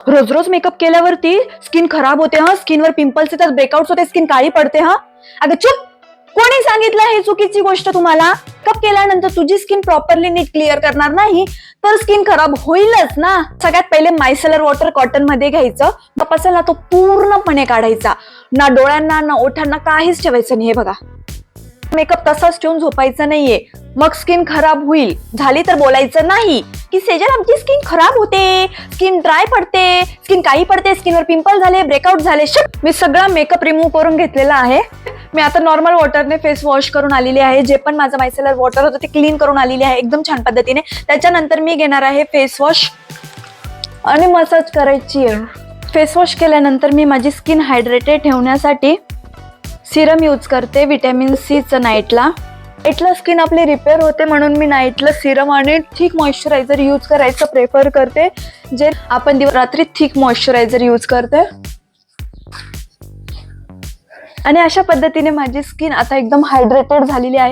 रोज रोज makeup केल्यावरती skin खराब होते हा, स्किनवर पिंपल्स येतात, ब्रेकआउट्स होते, स्किन काळी पडते हा. अगं चुप, कोणी सांगितलं हे चुकीची गोष्ट तुम्हाला? मेकअप केल्यानंतर तुझी स्किन प्रॉपरली नीट क्लिअर करणार नाही तर स्किन खराब होईलच ना. सगळ्यात पहिले मायसेलर वॉटर कॉटन मध्ये घ्यायचं, मेकअप असेल ना तो पूर्णपणे काढायचा, ना डोळ्यांना ना ओठांना काहीच ठेवायचं नाही. हे बघा, मेकअप तसाच ठेवून झोपायचं नाहीये, मग स्किन खराब होईल. झाली तर बोलायचं नाही की सेजल आमची स्किन खराब होते, स्किन ड्राय पडते, स्किन काळी पडते, स्किनवर पिंपल झाले, ब्रेकआउट झाले. मी सगळा मेकअप रिमूव्ह करून घेतलेला आहे. मी आता नॉर्मल वॉटरने फेस वॉश करून आलेली आहे. जे पण माझं मायसेलर वॉटर होतं ते क्लीन करून आलेली आहे एकदम छान पद्धतीने. त्याच्यानंतर मी घेणार आहे फेस वॉश आणि मसाज करायची आहे. फेस वॉश केल्यानंतर मी माझी स्किन हायड्रेटेड ठेवण्यासाठी सिरम यूज करते, व्हिटॅमिन सीचं नाईटला. नाईटला स्किन आपली रिपेअर होते म्हणून मी नाईटला सिरम आणि थिक मॉइश्चरायझर यूज करायचं प्रेफर करते. जे आपण रात्री थिक मॉइश्चरायझर यूज करते. आणि अशा पद्धतीने माझी स्किन आता एकदम हायड्रेटेड झालेली आहे.